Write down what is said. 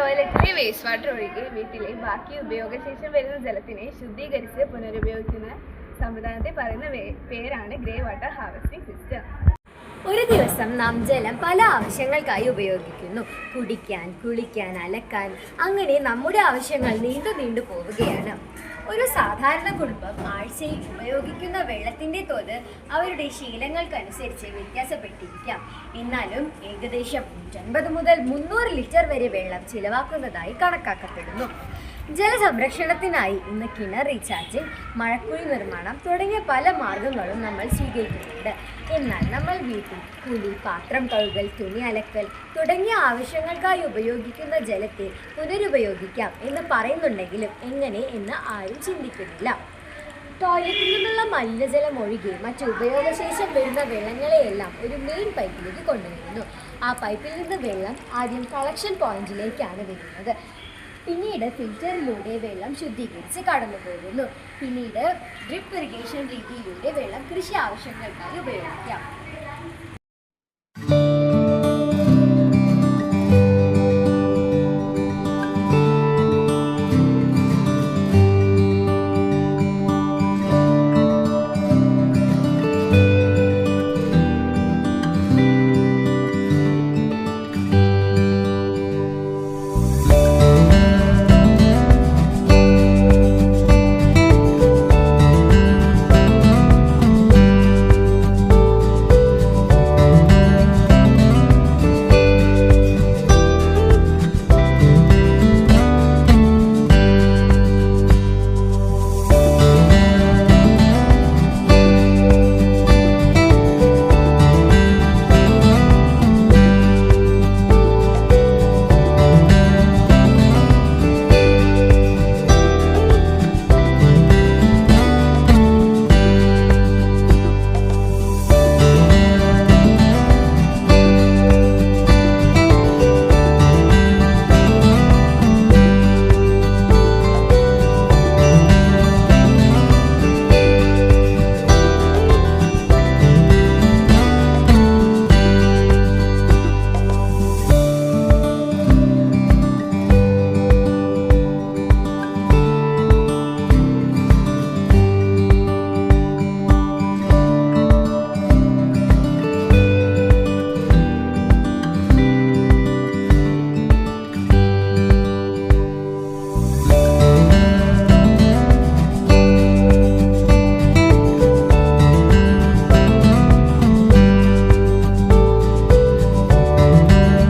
ടോയ്ലറ്റിലെ waste water ഒഴികെ വീട്ടിലെ ബാക്കി ഉപയോഗശേഷം വരുന്ന ജലത്തിനെ ശുദ്ധീകരിച്ച് പുനരുപയോഗിക്കുന്ന സംവിധാനത്തെ പറയുന്ന പേരാണ് ഗ്രേ വാട്ടർ ഹാർവെസ്റ്റിംഗ് സിസ്റ്റം. ഒരു ദിവസം നാം ജലം പല ആവശ്യങ്ങൾക്കായി ഉപയോഗിക്കുന്നു. കുടിക്കാൻ, കുളിക്കാൻ, അലക്കാൻ, അങ്ങനെ നമ്മുടെ ആവശ്യങ്ങൾ നീണ്ടു പോവുകയാണ്. ഒരു സാധാരണ കുടുംബം ആഴ്ചയിൽ ഉപയോഗിക്കുന്ന വെള്ളത്തിൻ്റെ തോത് അവരുടെ ശീലങ്ങൾക്കനുസരിച്ച് വ്യത്യാസപ്പെട്ടിരിക്കാം. എന്നാലും ഏകദേശം 150 മുതൽ 300 ലിറ്റർ വരെ വെള്ളം ചിലവാക്കുന്നതായി കണക്കാക്കപ്പെടുന്നു. ജലസംരക്ഷണത്തിനായി ഇന്ന് കിണർ റീചാർജിംഗ്, മഴക്കുഴി നിർമ്മാണം തുടങ്ങിയ പല മാർഗങ്ങളും നമ്മൾ സ്വീകരിക്കുന്നുണ്ട്. എന്നാൽ നമ്മൾ വീട്ടിൽ കുളി, പാത്രം കഴുകൽ, തുണി അലക്കൽ തുടങ്ങിയ ആവശ്യങ്ങൾക്കായി ഉപയോഗിക്കുന്ന ജലത്തെ പുനരുപയോഗിക്കാം എന്ന് പറയുന്നുണ്ടെങ്കിലും എങ്ങനെ എന്ന് ആരും ചിന്തിക്കുന്നില്ല. ടോയ്ലറ്റിൽ നിന്നുള്ള മലിനജലം ഒഴികെ മറ്റ് ഉപയോഗശേഷം വരുന്ന വെള്ളങ്ങളെയെല്ലാം ഒരു മെയിൻ പൈപ്പിലേക്ക് കൊണ്ടുവരുന്നു. ആ പൈപ്പിൽ നിന്ന് വെള്ളം ആദ്യം കളക്ഷൻ പോയിന്റിലേക്കാണ് വരുന്നത്. പിന്നീട് ഫിൽറ്ററിലൂടെ വെള്ളം ശുദ്ധീകരിച്ച് കടന്നു പോകുന്നു. പിന്നീട് ഡ്രിപ്പ് ഇറിഗേഷൻ രീതിയിലൂടെ വെള്ളം കൃഷി ആവശ്യങ്ങൾക്കായി ഉപയോഗിക്കാം.